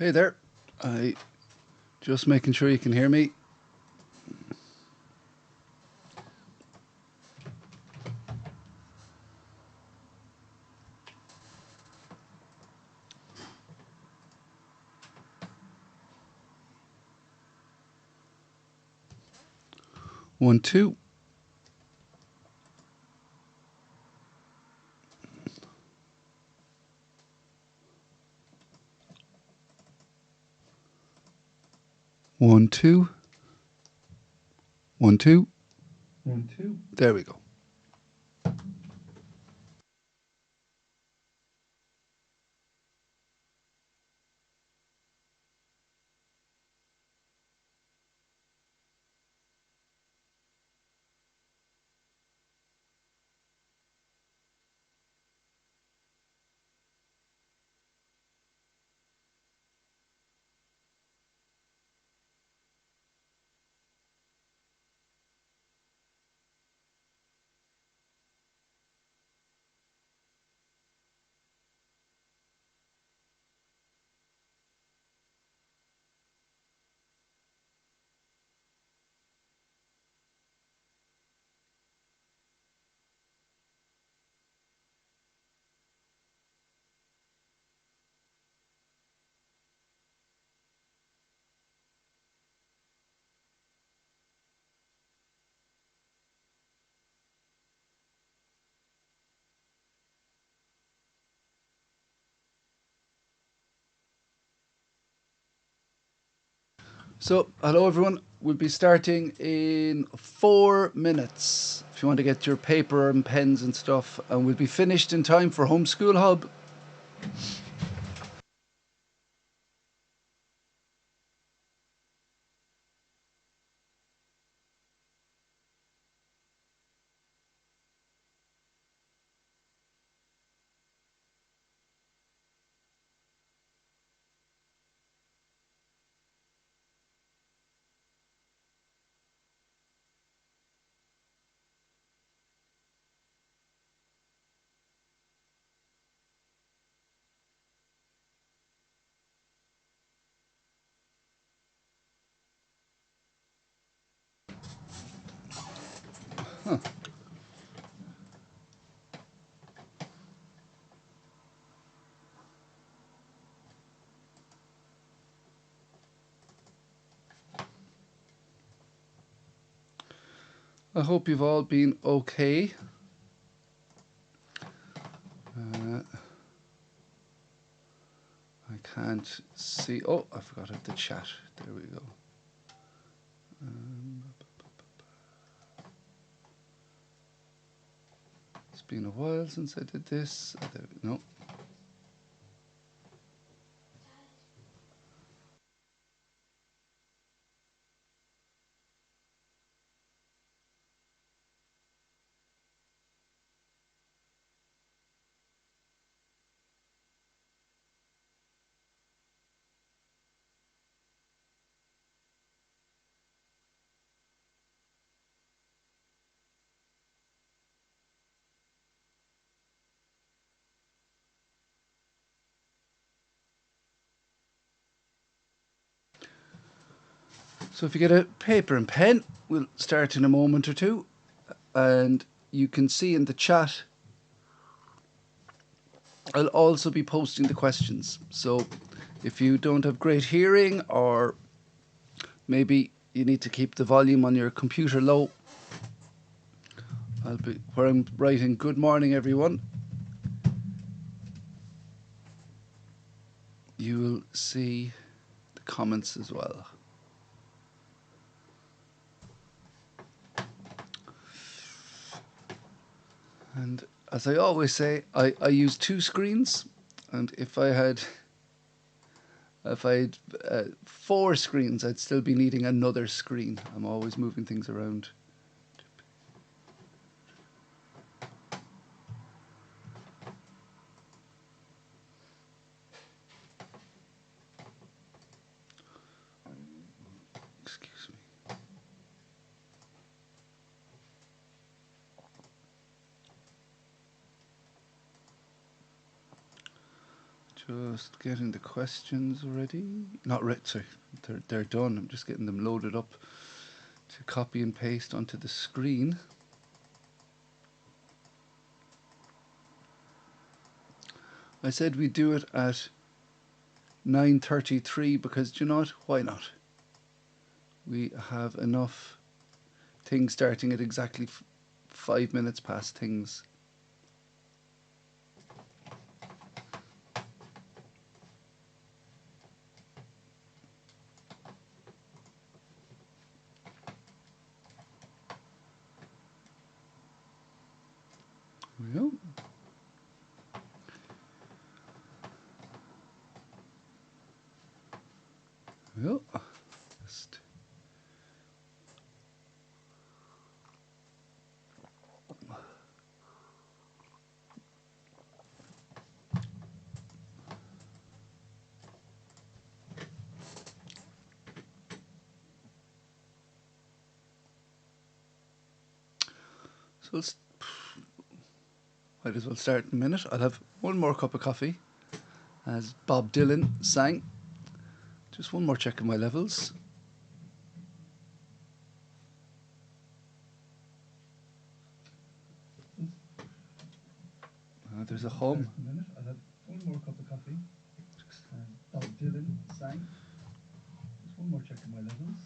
Hey there. I just making sure you can hear me. One, two. One, two. One, two. One, two. There we go. So, hello everyone. We'll be starting in 4 minutes. If you want to get your paper and pens and stuff, and we'll be finished in time for Homeschool Hub. I hope you've all been okay. I can't see. Oh, I forgot to have the chat. There we go. It's been a while since I did this. No. So if you get a paper and pen, we'll start in a moment or two. And you can see in the chat, I'll also be posting the questions. So if you don't have great hearing, or maybe you need to keep the volume on your computer low, where I'm writing good morning everyone, you will see the comments as well. And as I always say, I use two screens, and if I had 4 screens, I'd still be needing another screen. I'm always moving things around. Excuse me. Just getting the questions ready. Not ready, sorry. They're done. I'm just getting them loaded up to copy and paste onto the screen. I said we'd do it at 9:33 because, do you know what? Why not? We have enough things starting at exactly 5 minutes past things. There we go. There we go. Just so might as well start in a minute. I'll have one more cup of coffee, as Bob Dylan sang. Just one more check of my levels. There's a hum. I'll have one more cup of coffee. Just Bob Dylan sang. Just one more check of my levels.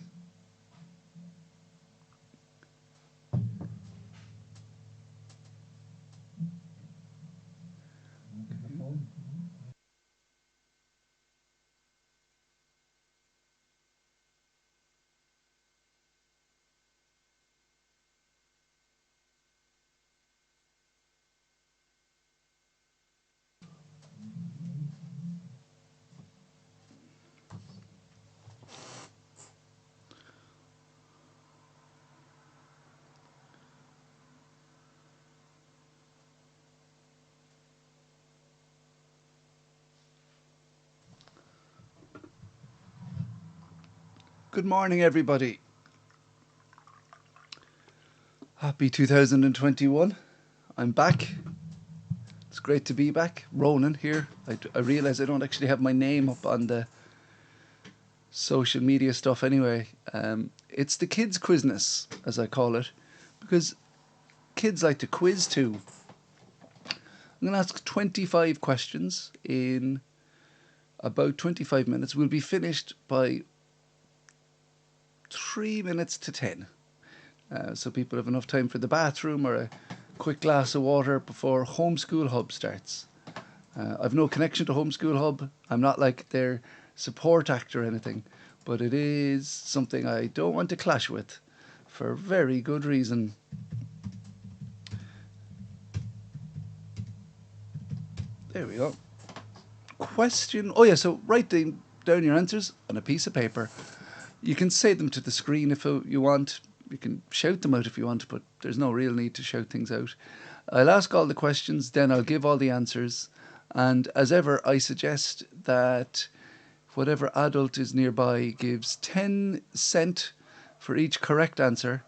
Good morning, everybody. Happy 2021. I'm back. It's great to be back. Ronan here. I realise I don't actually have my name up on the social media stuff anyway. It's the kids' Quizness, as I call it, because kids like to quiz too. I'm going to ask 25 questions in about 25 minutes. We'll be finished by 3 minutes to 10. So people have enough time for the bathroom or a quick glass of water before Homeschool Hub starts. I've no connection to Homeschool Hub. I'm not like their support act or anything, but it is something I don't want to clash with for very good reason. There we go. Question. Oh yeah, so write down your answers on a piece of paper. You can say them to the screen if you want. You can shout them out if you want, but there's no real need to shout things out. I'll ask all the questions, then I'll give all the answers. And as ever, I suggest that whatever adult is nearby gives 10 cents for each correct answer.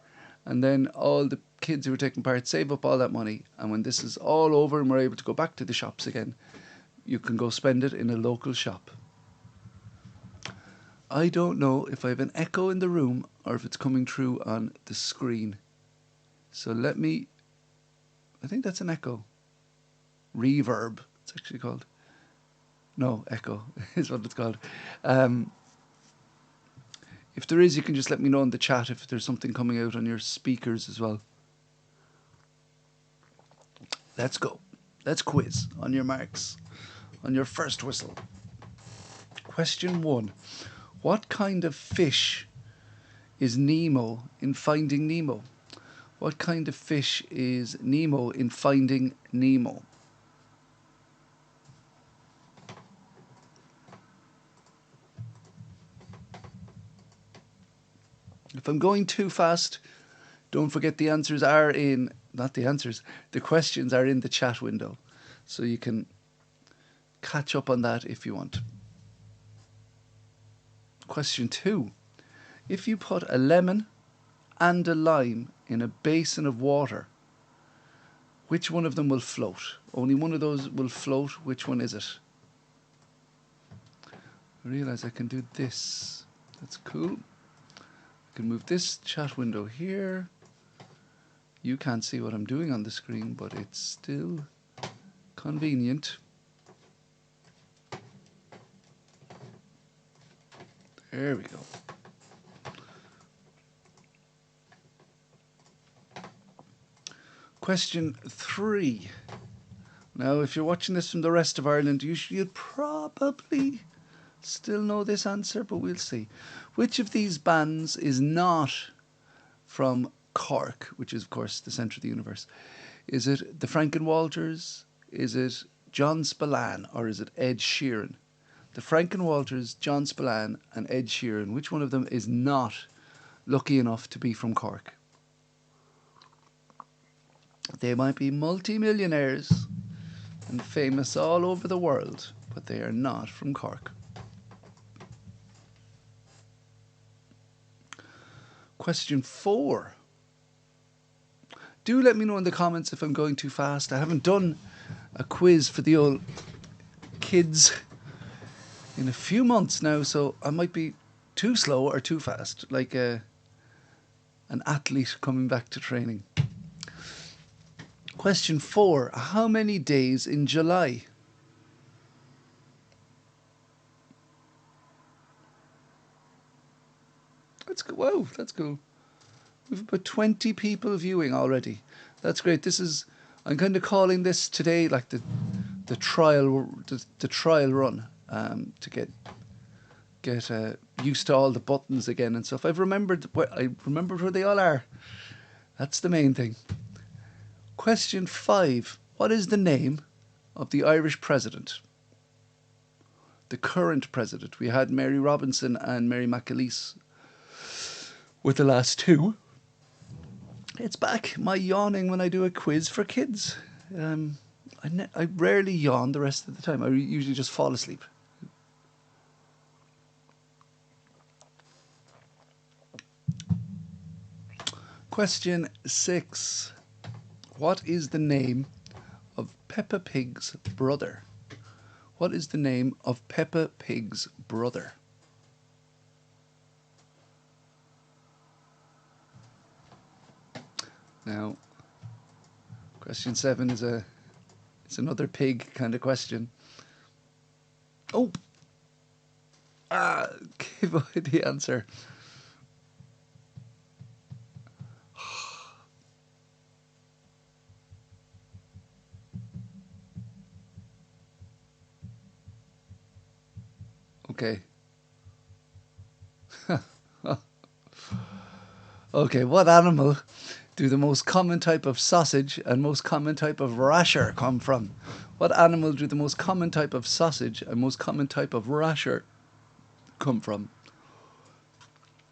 And then all the kids who are taking part save up all that money. And when this is all over and we're able to go back to the shops again, you can go spend it in a local shop. I don't know if I have an echo in the room or if it's coming through on the screen. So I think that's an echo. Reverb, it's actually called. No, echo is what it's called. If there is, you can just let me know in the chat if there's something coming out on your speakers as well. Let's go. Let's quiz. On your marks. On your first whistle. Question 1. What kind of fish is Nemo in Finding Nemo? What kind of fish is Nemo in Finding Nemo? If I'm going too fast, don't forget the answers are in, not the answers, the questions are in the chat window. So you can catch up on that if you want. Question 2. If you put a lemon and a lime in a basin of water, which one of them will float? Only one of those will float. Which one is it? I realise I can do this. That's cool. I can move this chat window here. You can't see what I'm doing on the screen, but it's still convenient. There we go. Question 3. Now, if you're watching this from the rest of Ireland, you'd probably still know this answer, but we'll see. Which of these bands is not from Cork, which is, of course, the centre of the universe? Is it the Franken Walters? Is it John Spillane? Or is it Ed Sheeran? The Franken Walters, John Spillane, and Ed Sheeran. Which one of them is not lucky enough to be from Cork? They might be multi-millionaires and famous all over the world, but they are not from Cork. Question 4. Do let me know in the comments if I'm going too fast. I haven't done a quiz for the old kids in a few months now, so I might be too slow or too fast, like an athlete coming back to training. Question 4. How many days in July? That's good. Wow, that's cool. We've about 20 people viewing already. That's great. I'm kind of calling this today like the trial run to get used to all the buttons again and stuff. I remembered where they all are. That's the main thing. Question 5. What is the name of the Irish president? The current president. We had Mary Robinson and Mary McAleese with the last two. It's back. My yawning when I do a quiz for kids. I rarely yawn the rest of the time. I usually just fall asleep. Question 6. What is the name of Peppa Pig's brother? What is the name of Peppa Pig's brother? Now, question 7 it's another pig kind of question. Oh! Give away the answer. Okay. Okay, what animal do the most common type of sausage and most common type of rasher come from? What animal do the most common type of sausage and most common type of rasher come from?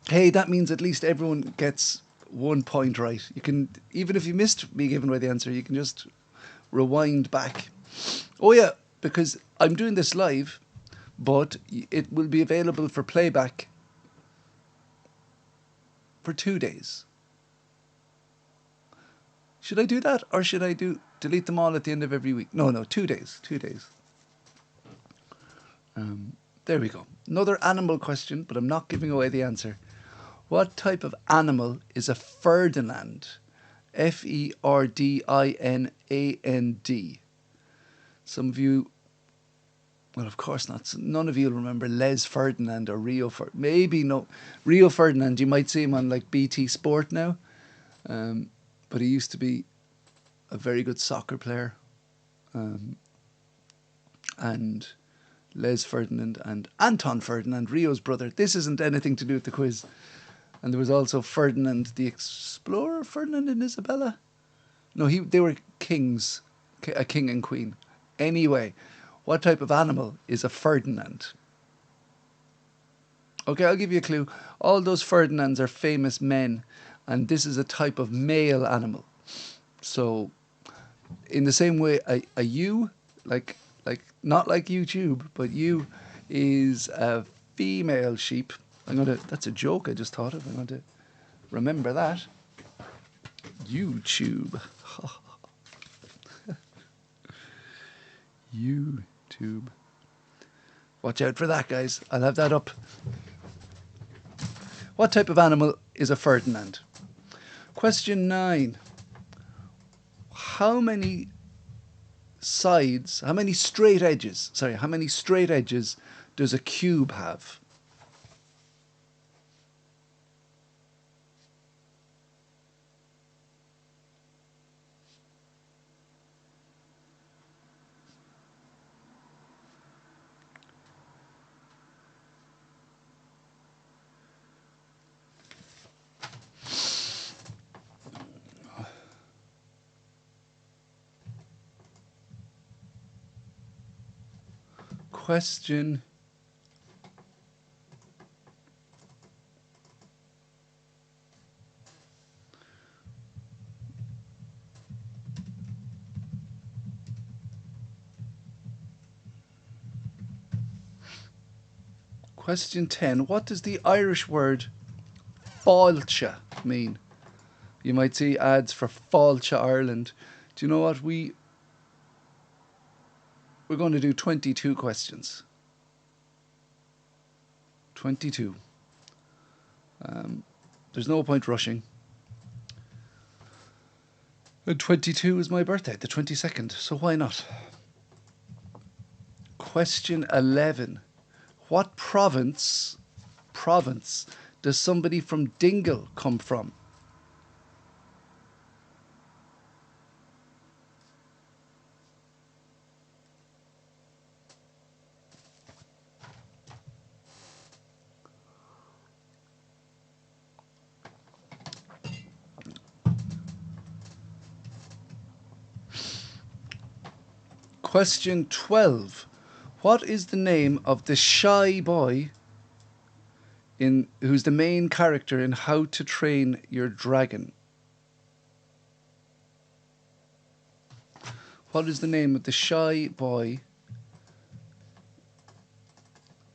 Hey, that means at least everyone gets 1 point right. You can, even if you missed me giving away the answer, you can just rewind back. Oh yeah, because I'm doing this live, but it will be available for playback for 2 days. Should I do that, or should I delete them all at the end of every week? No, 2 days. 2 days. There we go. Another animal question, but I'm not giving away the answer. What type of animal is a Ferdinand? Ferdinand. Some of you, well, of course not. None of you will remember Les Ferdinand or Rio Ferdinand. Maybe no. Rio Ferdinand, you might see him on like BT Sport now. But he used to be a very good soccer player. And Les Ferdinand and Anton Ferdinand, Rio's brother. This isn't anything to do with the quiz. And there was also Ferdinand the Explorer, Ferdinand and Isabella. No, they were kings, a king and queen. Anyway, what type of animal is a Ferdinand? Okay, I'll give you a clue. All those Ferdinands are famous men, and this is a type of male animal. So, in the same way, a ewe, like not like YouTube, but ewe is a female sheep. That's a joke I just thought of. I'm going to remember that. YouTube. YouTube. Watch out for that, guys. I'll have that up. What type of animal is a Ferdinand? Question 9. How many straight edges does a cube have? Question 10. What does the Irish word fáilte mean? You might see ads for Fáilte Ireland. Do you know what? We're going to do 22 questions. 22. There's no point rushing. And 22 is my birthday, the 22nd, so why not? Question 11. What province does somebody from Dingle come from? Question 12. What is the name of the shy boy who's the main character in How to Train Your Dragon? What is the name of the shy boy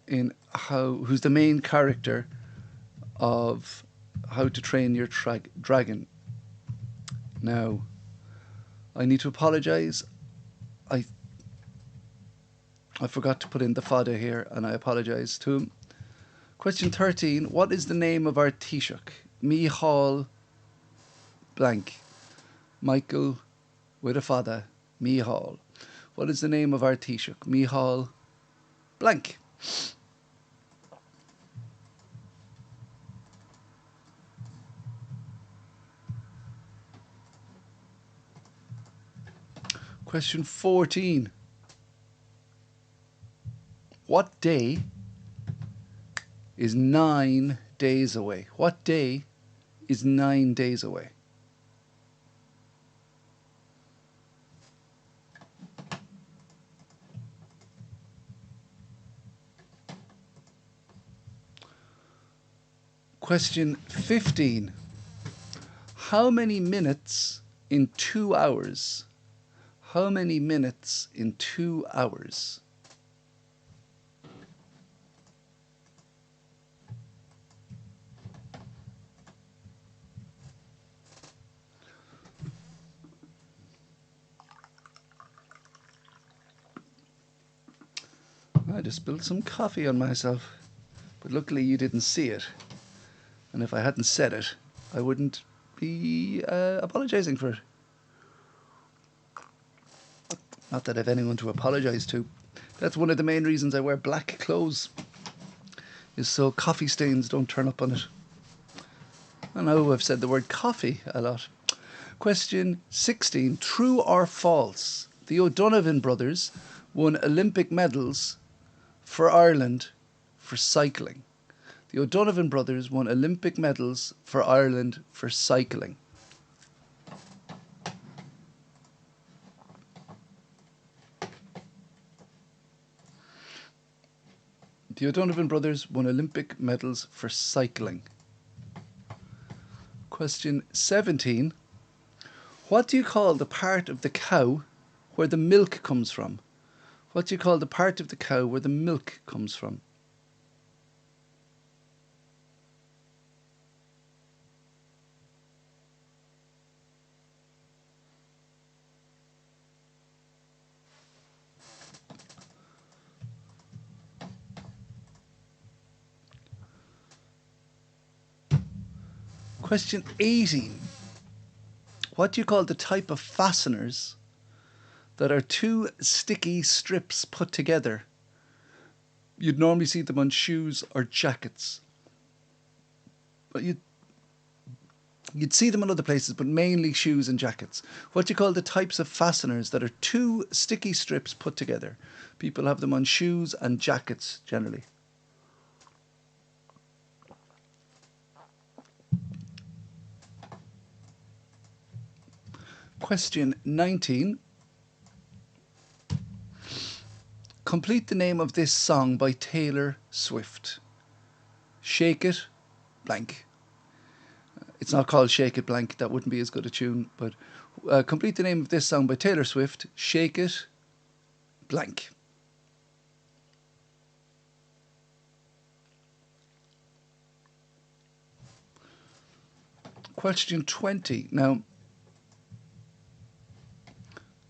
who's the main character of How to Train Your Dragon? Now, I need to apologise. I forgot to put in the fada here, and I apologise to him. Question 13. What is the name of our Taoiseach? Micheál blank. Michael with a fada. Micheál. What is the name of our Taoiseach? Micheál blank. Question 14. What day is 9 days away? What day is 9 days away? Question 15. How many minutes in 2 hours? How many minutes in 2 hours? I just spilled some coffee on myself, but luckily you didn't see it. And if I hadn't said it, I wouldn't be apologising for it. Not that I've anyone to apologise to. That's one of the main reasons I wear black clothes, is so coffee stains don't turn up on it. I know I've said the word coffee a lot. Question 16. True or false? The O'Donovan brothers won Olympic medals for Ireland for cycling. The O'Donovan brothers won Olympic medals for Ireland for cycling. The O'Donovan brothers won Olympic medals for cycling. Question 17. What do you call the part of the cow where the milk comes from? What do you call the part of the cow where the milk comes from? Question 18. What do you call the type of fasteners that are two sticky strips put together? You'd normally see them on shoes or jackets. But you'd see them in other places, but mainly shoes and jackets. What do you call the types of fasteners that are two sticky strips put together? People have them on shoes and jackets generally. Question 19. Complete the name of this song by Taylor Swift. Shake It, blank. It's not called Shake It, blank. That wouldn't be as good a tune. But complete the name of this song by Taylor Swift. Shake It, blank. Question 20. Now,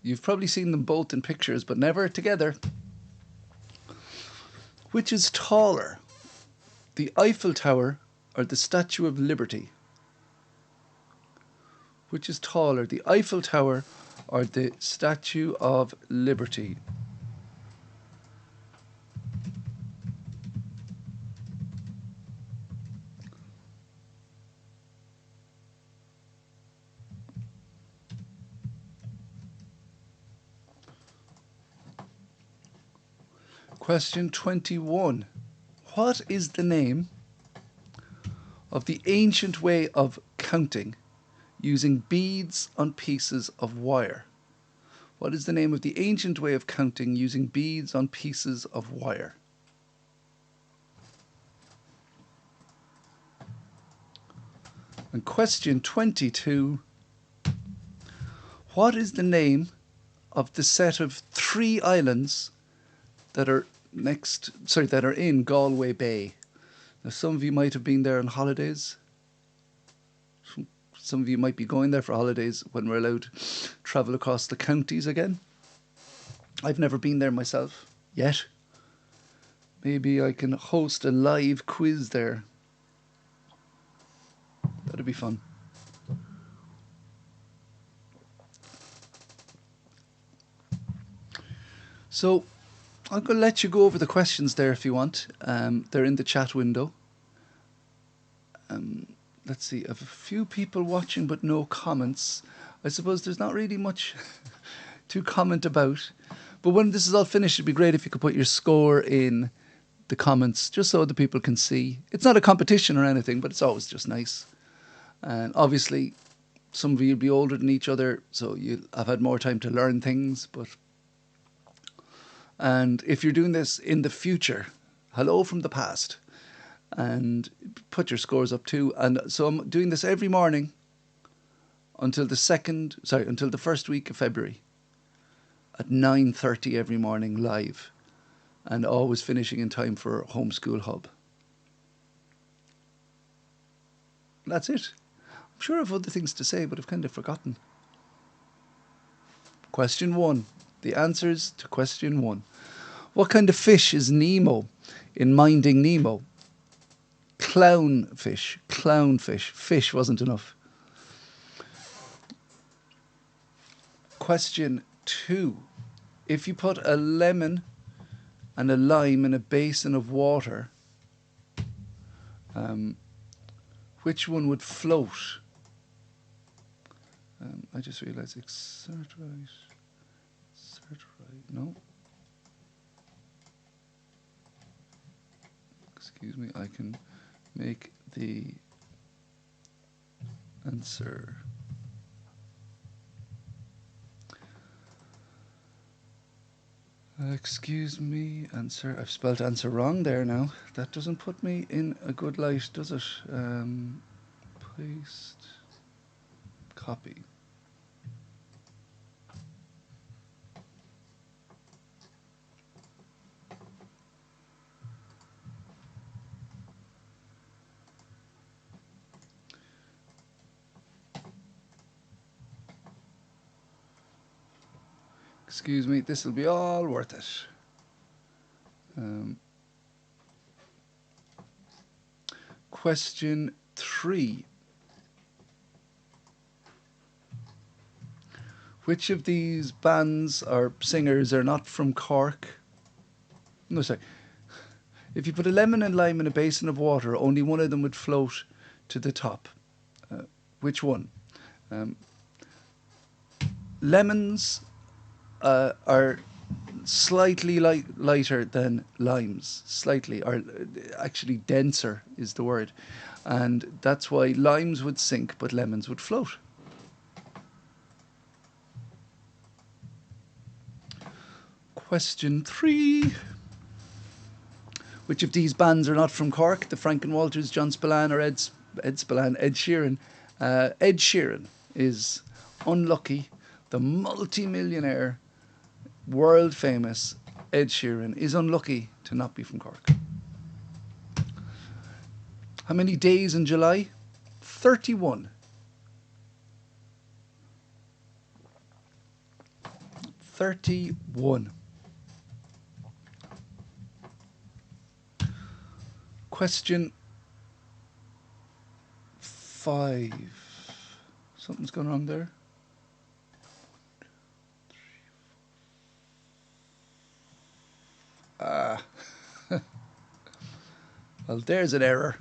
you've probably seen them both in pictures, but never together. Which is taller, the Eiffel Tower or the Statue of Liberty? Which is taller, the Eiffel Tower or the Statue of Liberty? Question 21. What is the name of the ancient way of counting using beads on pieces of wire? What is the name of the ancient way of counting using beads on pieces of wire? And question 22. What is the name of the set of 3 islands that are that are in Galway Bay? Now, some of you might have been there on holidays. Some of you might be going there for holidays when we're allowed to travel across the counties again. I've never been there myself yet. Maybe I can host a live quiz there. That'd be fun. So I'm going to let you go over the questions there if you want. They're in the chat window. Let's see, I have a few people watching but no comments. I suppose there's not really much to comment about. But when this is all finished, it'd be great if you could put your score in the comments, just so the people can see. It's not a competition or anything, but it's always just nice. And obviously, some of you will be older than each other, so I've had more time to learn things. And if you're doing this in the future, hello from the past. And put your scores up too. And so I'm doing this every morning until the first week of February at 9:30 every morning live, and always finishing in time for Homeschool Hub. That's it. I'm sure I have other things to say, but I've kind of forgotten. Question 1. The answers to question 1. What kind of fish is Nemo in Minding Nemo? Clownfish. Clownfish. Fish wasn't enough. Question 2. If you put a lemon and a lime in a basin of water, which one would float? I just realised exert right. No. Excuse me, I can make the answer. Excuse me, answer. I've spelled answer wrong there now. That doesn't put me in a good light, does it? Paste. Copy. Excuse me, this will be all worth it. Question 3. Which of these bands or singers are not from Cork? No, sorry. If you put a lemon and lime in a basin of water, only one of them would float to the top. Which one? Um, lemons are slightly lighter than limes. Slightly, or actually denser is the word. And that's why limes would sink, but lemons would float. Question 3. Which of these bands are not from Cork? The Franken Walters, John Spillane, or Ed Spillane, Ed Sheeran? Ed Sheeran is unlucky. The multi-millionaire, world famous Ed Sheeran is unlucky to not be from Cork. How many days in July? 31. 31. Question 5. Something's gone wrong there. Well, there's an error.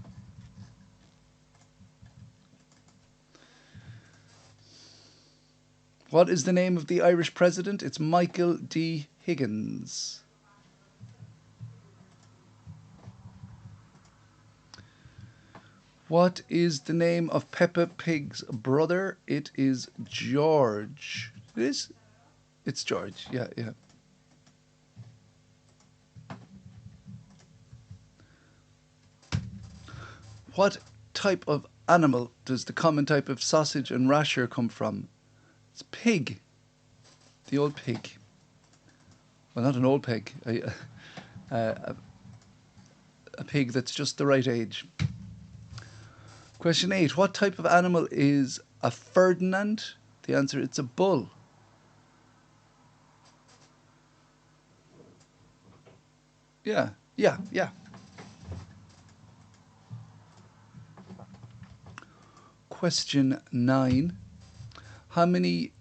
What is the name of the Irish president? It's Michael D. Higgins. What is the name of Peppa Pig's brother? It is George. It is? It's George. Yeah, yeah. What type of animal does the common type of sausage and rasher come from? It's pig. The old pig. Well, not an old pig. A pig that's just the right age. Question 8. What type of animal is a Ferdinand? The answer, it's a bull. Yeah. Question 9. How many...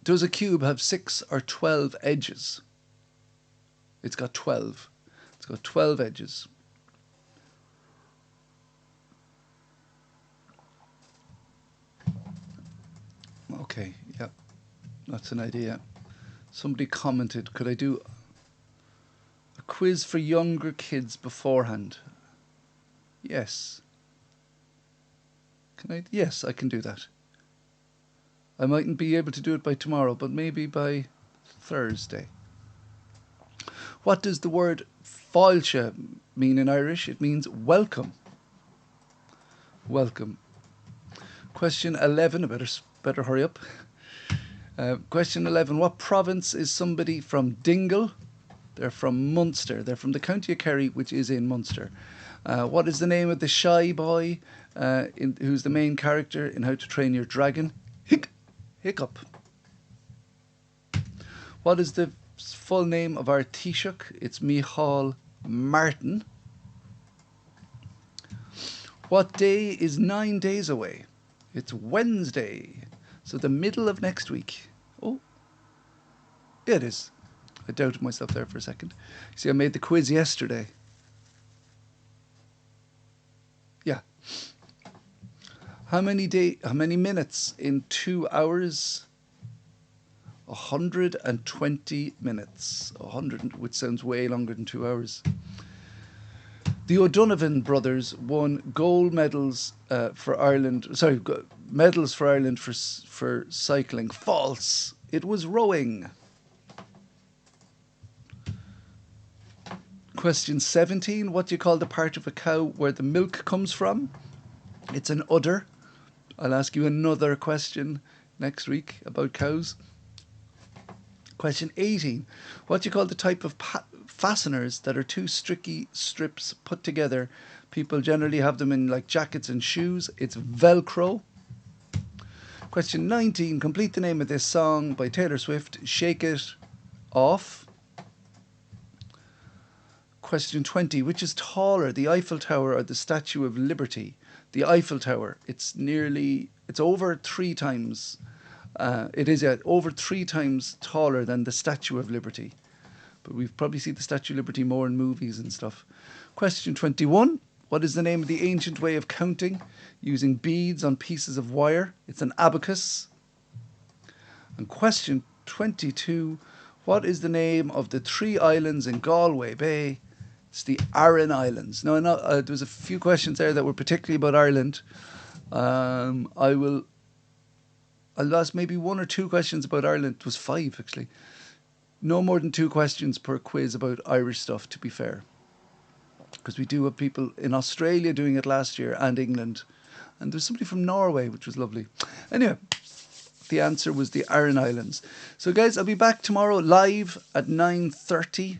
Does a cube have 6 or 12 edges? It's got 12. It's got 12 edges. Okay, yeah. That's an idea. Somebody commented, could I do a quiz for younger kids beforehand? Yes. Can I? Yes, I can do that. I mightn't be able to do it by tomorrow, but maybe by Thursday. What does the word fáilte mean in Irish? It means welcome. Welcome. Question 11. I better hurry up. Question 11. What province is somebody from Dingle? They're from Munster. They're from the county of Kerry, which is in Munster. What is the name of the shy boy who's the main character in How to Train Your Dragon? Hiccup. What is the full name of our Taoiseach? It's Micheál Martin. What day is 9 days away? It's Wednesday. So the middle of next week. Oh, yeah, it is. I doubted myself there for a second. See, I made the quiz yesterday. Yeah. How many minutes in 2 hours? 120 minutes. 100, which sounds way longer than 2 hours. The O'Donovan brothers won gold medals for Ireland. Sorry, medals for Ireland for cycling. False. It was rowing. Question 17. What do you call the part of a cow where the milk comes from? It's an udder. I'll ask you another question next week about cows. Question 18. What do you call the type of fasteners that are two sticky strips put together? People generally have them in like jackets and shoes. It's Velcro. Question 19. Complete the name of this song by Taylor Swift. Shake It Off. Question 20. Which is taller, the Eiffel Tower or the Statue of Liberty? The Eiffel Tower. It's over 3 times It is over 3 times taller than the Statue of Liberty. But we've probably seen the Statue of Liberty more in movies and stuff. Question 21. What is the name of the ancient way of counting using beads on pieces of wire? It's an abacus. And question 22. What is the name of the 3 islands in Galway Bay? It's the Aran Islands. Now, there was a few questions there that were particularly about Ireland. I'll ask maybe 1 or 2 questions about Ireland. It was 5, actually. No more than 2 questions per quiz about Irish stuff, to be fair. Because we do have people in Australia doing it last year, and England. And there's somebody from Norway, which was lovely. Anyway, the answer was the Aran Islands. So guys, I'll be back tomorrow live at 9:30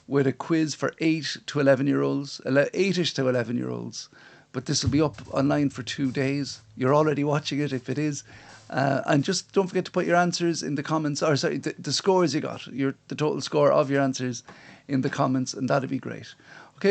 with a quiz for 8 to 11-year-olds, 8ish to 11-year-olds. But this will be up online for 2 days. You're already watching it if it is. And just don't forget to put your answers in the comments, or sorry, the scores you got, the total score of your answers in the comments, and that'd be great.